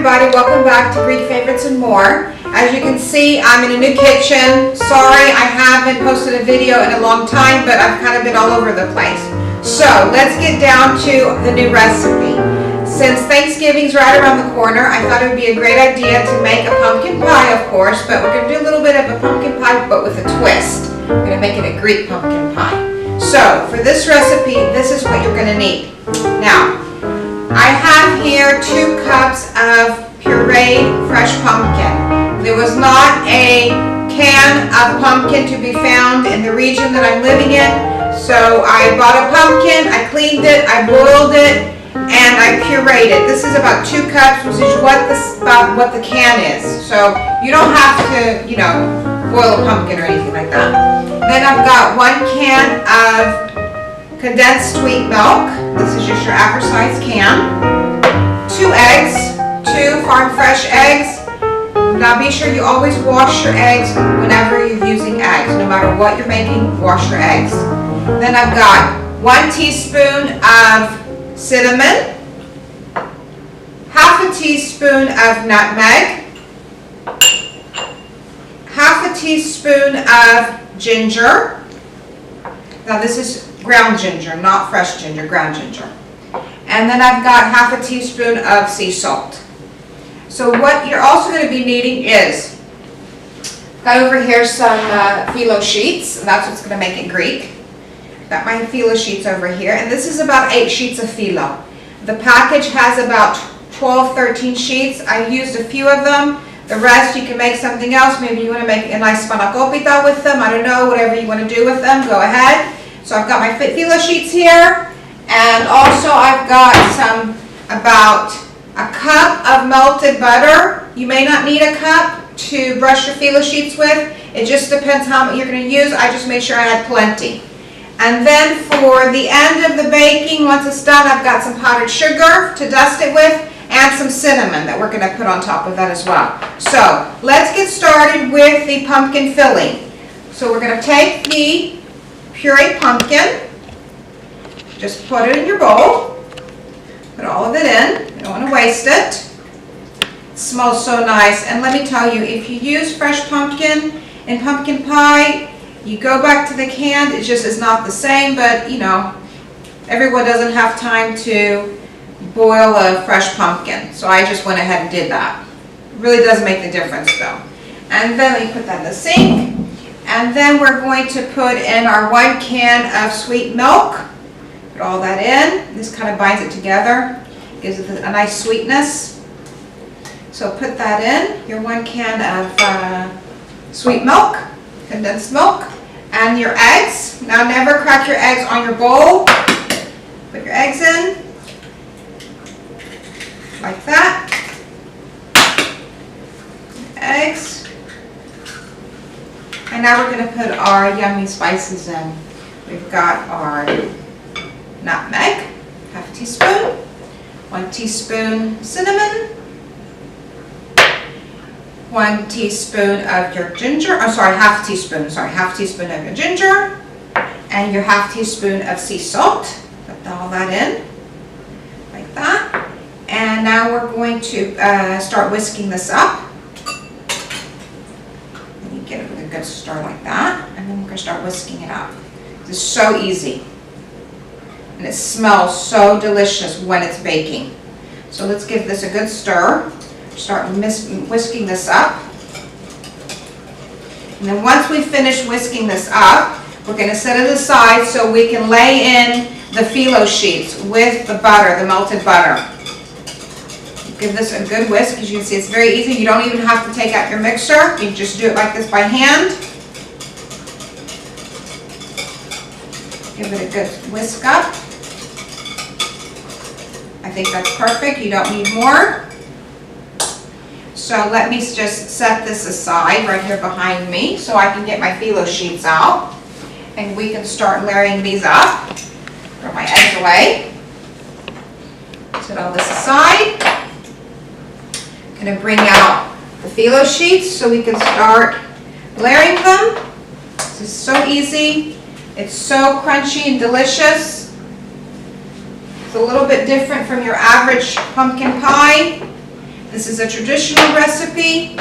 everybody, welcome back to Greek Favorites and More. As you can see, I'm in a new kitchen. Sorry, I haven't posted a video in a long time, but I've kind of been all over the place. So let's get down to the new recipe. Since Thanksgiving's right around the corner, I thought it would be a great idea to make a pumpkin pie, of course, but we're going to do a little bit of a pumpkin pie, but with a twist. We're going to make it a Greek pumpkin pie. So for this recipe, this is what you're going to need. Now, I have here 2 cups of pureed fresh pumpkin. There was not a can of pumpkin to be found in the region that I'm living in, so I bought a pumpkin, I cleaned it, I boiled it, and I pureed it. This is about 2 cups, which is about what the can is. So you don't have to, boil a pumpkin or anything like that. Then I've got 1 can of condensed sweet milk. This is just your average size can. 2 eggs, 2 farm fresh eggs. Now be sure you always wash your eggs whenever you're using eggs. No matter what you're making, wash your eggs. Then I've got 1 teaspoon of cinnamon, half a teaspoon of nutmeg, half a teaspoon of ginger. Now this is ground ginger, not fresh ginger, ground ginger. And then I've got half a teaspoon of sea salt. So what you're also going to be needing is, got over here some phyllo sheets, and that's what's going to make it Greek. Got my phyllo sheets over here, and this is about 8 sheets of phyllo. The package has about 12, 13 sheets. I used a few of them. The rest you can make something else. Maybe you want to make a nice spanakopita with them. I don't know, whatever you want to do with them, go ahead. So I've got my phyllo sheets here, and also I've got about a cup of melted butter. You may not need a cup to brush your phyllo sheets with. It just depends how much you're going to use. I just made sure I had plenty. And then for the end of the baking, once it's done, I've got some powdered sugar to dust it with, and some cinnamon that we're going to put on top of that as well. So let's get started with the pumpkin filling. So we're going to take the pureed pumpkin, just put it in your bowl, put all of it in. You don't want to waste it. It smells so nice, and let me tell you, if you use fresh pumpkin in pumpkin pie, you go back to the canned, it just is not the same, but everyone doesn't have time to boil a fresh pumpkin, so I just went ahead and did that. It really does make the difference though. And then we put that in the sink. And then we're going to put in our 1 can of sweet milk. Put all that in. This kind of binds it together, gives it a nice sweetness. So put that in, your 1 can of sweet milk, condensed milk, and your eggs. Now never crack your eggs on your bowl. Put your eggs in, like that. Eggs. And now we're going to put our yummy spices in. We've got our nutmeg, half a teaspoon, 1 teaspoon cinnamon, 1 teaspoon of your ginger, half a teaspoon of your ginger, and your half teaspoon of sea salt. Put all that in, like that. And now we're going to start whisking this up. Get it with a good stir like that, and then we're going to start whisking it up. This is so easy, and it smells so delicious when it's baking. So let's give this a good stir. Start whisking this up, and then once we finish whisking this up, we're going to set it aside so we can lay in the phyllo sheets with the butter, the melted butter. Give this a good whisk. As you can see, it's very easy. You don't even have to take out your mixer. You just do it like this by hand. Give it a good whisk up. I think that's perfect. You don't need more. So let me just set this aside right here behind me so I can get my phyllo sheets out. And we can start layering these up. Throw my eggs away. Set all this aside. Going to bring out the phyllo sheets so we can start layering them. This is so easy. It's so crunchy and delicious. It's a little bit different from your average pumpkin pie. This is a traditional recipe.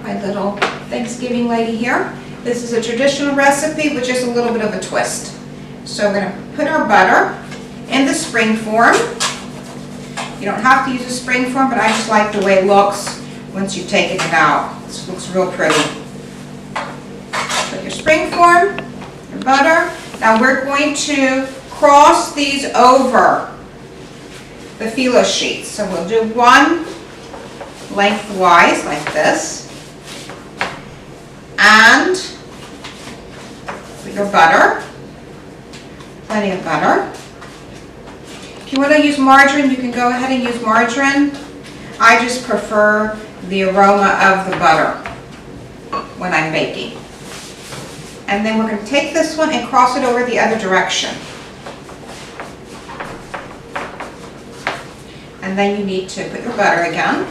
My little Thanksgiving lady here. This is a traditional recipe with just a little bit of a twist. So we're going to put our butter in the spring form. You don't have to use a spring form, but I just like the way it looks once you've taken it out. This looks real pretty. Put your spring form, your butter. Now we're going to cross these over the phyllo sheets. So we'll do one lengthwise like this. And put your butter, plenty of butter. If you want to use margarine, you can go ahead and use margarine. I just prefer the aroma of the butter when I'm baking. And then we're going to take this one and cross it over the other direction. And then you need to put your butter again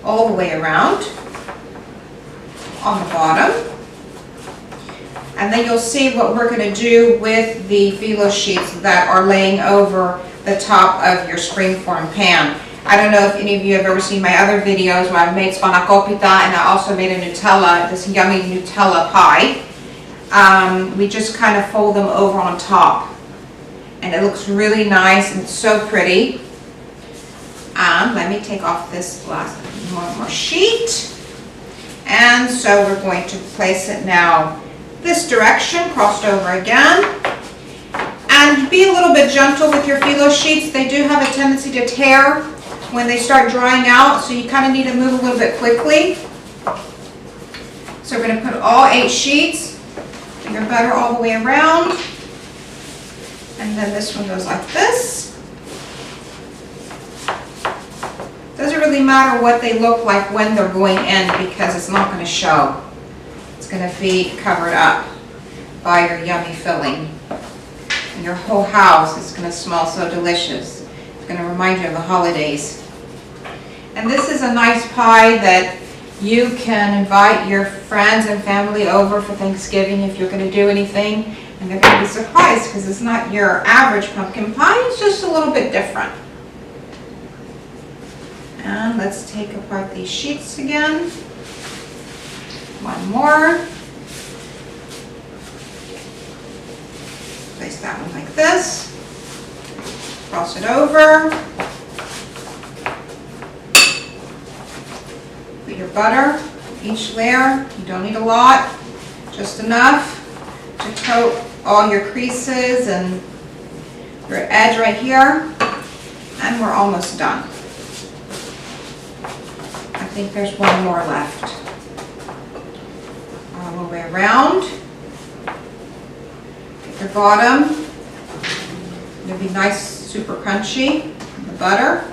all the way around on the bottom. And then you'll see what we're going to do with the phyllo sheets that are laying over the top of your springform pan. I don't know if any of you have ever seen my other videos where I've made spanakopita, and I also made a Nutella, this yummy Nutella pie. We just kind of fold them over on top. And it looks really nice and so pretty. Let me take off this last one more sheet. And so we're going to place it now this direction, crossed over again. And be a little bit gentle with your phyllo sheets. They do have a tendency to tear when they start drying out, so you kind of need to move a little bit quickly. So we're going to put all 8 sheets, put your butter all the way around, and then this one goes like this. Doesn't really matter what they look like when they're going in because it's not going to show. It's going to be covered up by your yummy filling. And your whole house is going to smell so delicious. It's going to remind you of the holidays. And this is a nice pie that you can invite your friends and family over for Thanksgiving if you're going to do anything. And they're going to be surprised because it's not your average pumpkin pie. It's just a little bit different. And let's take apart these sheets again. One more. Place that one like this. Cross it over. Put your butter, each layer. You don't need a lot, just enough to coat all your creases and your edge right here. And we're almost done. I think there's one more left. All the way around. Get your bottom. It'll be nice, super crunchy. The butter.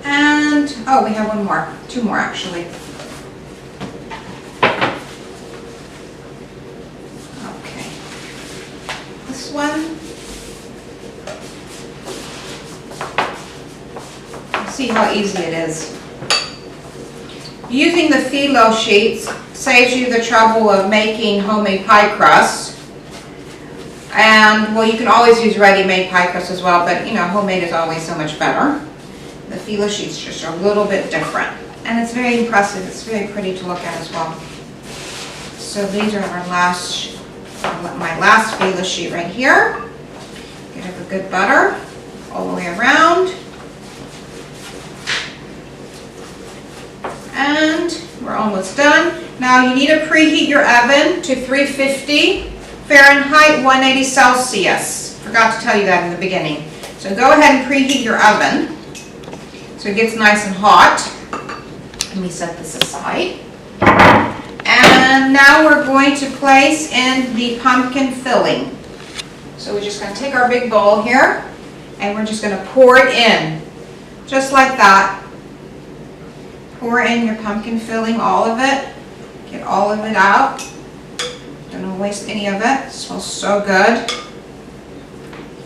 And, oh, we have one more. 2 more actually. Okay. This one. See how easy it is. Using the phyllo sheets saves you the trouble of making homemade pie crust. And, well, you can always use ready-made pie crust as well, but, you know, homemade is always so much better. The phyllo sheets just are a little bit different. And it's very impressive. It's very pretty to look at as well. So these are our my last phyllo sheet right here. Get up a good butter all the way around. And we're almost done. Now you need to preheat your oven to 350 Fahrenheit, 180 Celsius. Forgot to tell you that in the beginning. So go ahead and preheat your oven so it gets nice and hot. Let me set this aside. And now we're going to place in the pumpkin filling. So we're just going to take our big bowl here and we're just going to pour it in. Just like that. Pour in your pumpkin filling, all of it. Get all of it out. Don't want to waste any of it. It smells so good.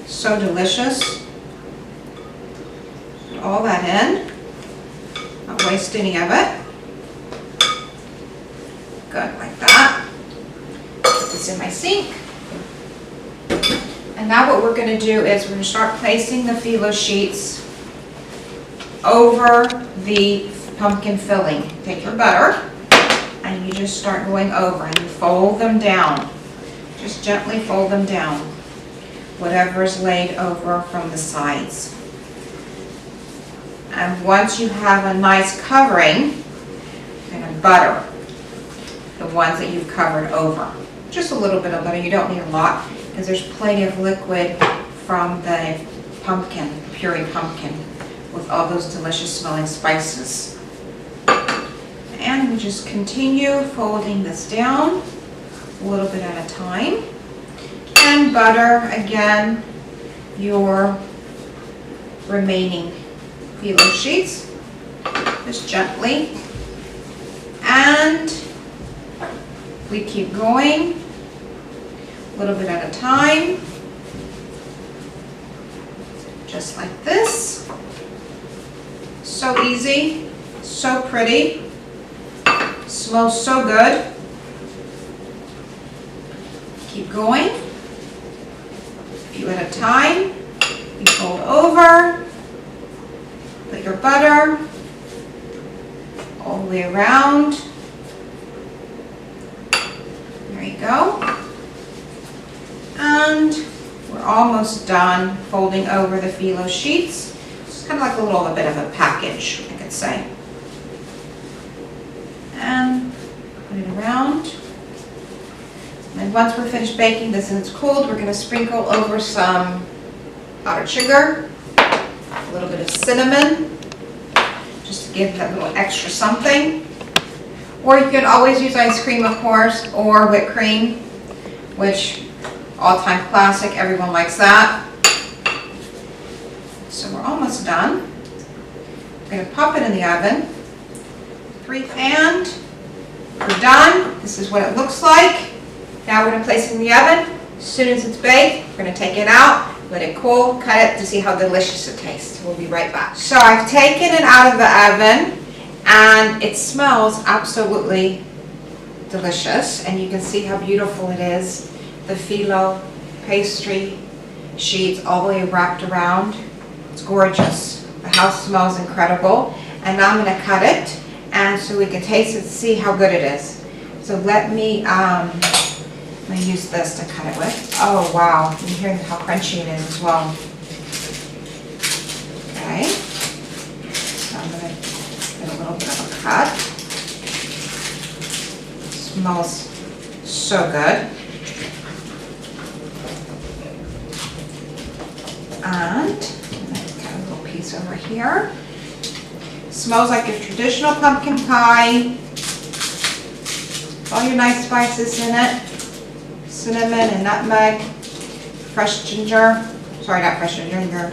So delicious. Put all that in. Not waste any of it. Good, like that. Put this in my sink. And now what we're going to do is we're going to start placing the phyllo sheets over the pumpkin filling. Take your butter and you just start going over and you fold them down. Just gently fold them down. Whatever is laid over from the sides. And once you have a nice covering, you're going to butter the ones that you've covered over. Just a little bit of butter. You don't need a lot because there's plenty of liquid from the pumpkin, puree pumpkin, with all those delicious smelling spices. And we just continue folding this down a little bit at a time. And butter again your remaining phyllo sheets, just gently. And we keep going a little bit at a time, just like this. So easy, so pretty, smells so good. Keep going, a few at a time. You fold over, put your butter all the way around. There you go. And we're almost done folding over the phyllo sheets. It's kind of like a little bit of a package, I could say. And put it around. And once we're finished baking this and it's cooled, we're going to sprinkle over some powdered sugar, a little bit of cinnamon, just to give that little extra something. Or you can always use ice cream, of course, or whipped cream, which all-time classic, everyone likes that. So we're almost done. We're going to pop it in the oven. And we're done. This is what it looks like. Now we're going to place it in the oven. As soon as it's baked, we're going to take it out, let it cool, cut it to see how delicious it tastes. We'll be right back. So I've taken it out of the oven and it smells absolutely delicious. And you can see how beautiful it is. The phyllo pastry sheets all the way wrapped around. It's gorgeous. The house smells incredible. And now I'm going to cut it and so we can taste it and see how good it is. So let me use this to cut it with. Oh wow, you can hear how crunchy it is as well. Okay, so I'm going to get a little bit of a cut. It smells so good. And got a little piece over here. Smells like a traditional pumpkin pie. All your nice spices in it. Cinnamon and nutmeg, fresh ginger, sorry, not fresh ginger,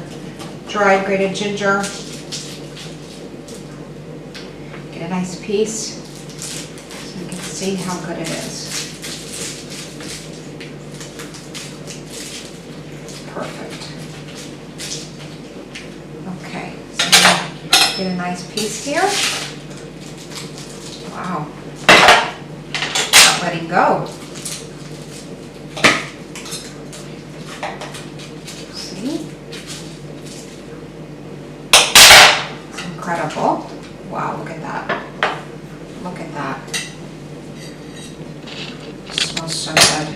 dried grated ginger. Get a nice piece so you can see how good it is. Perfect. Okay, so get a nice piece here. Wow, not letting go. Incredible. Wow, look at that. Look at that. It smells so good.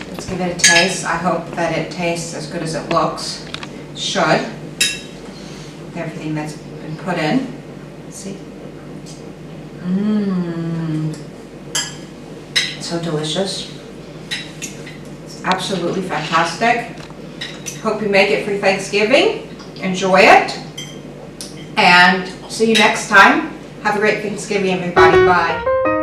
Let's give it a taste. I hope that it tastes as good as it looks. It should. With everything that's been put in. Let's see. So delicious. It's absolutely fantastic. Hope you make it for Thanksgiving. Enjoy it. And see you next time. Have a great Thanksgiving, everybody. Bye.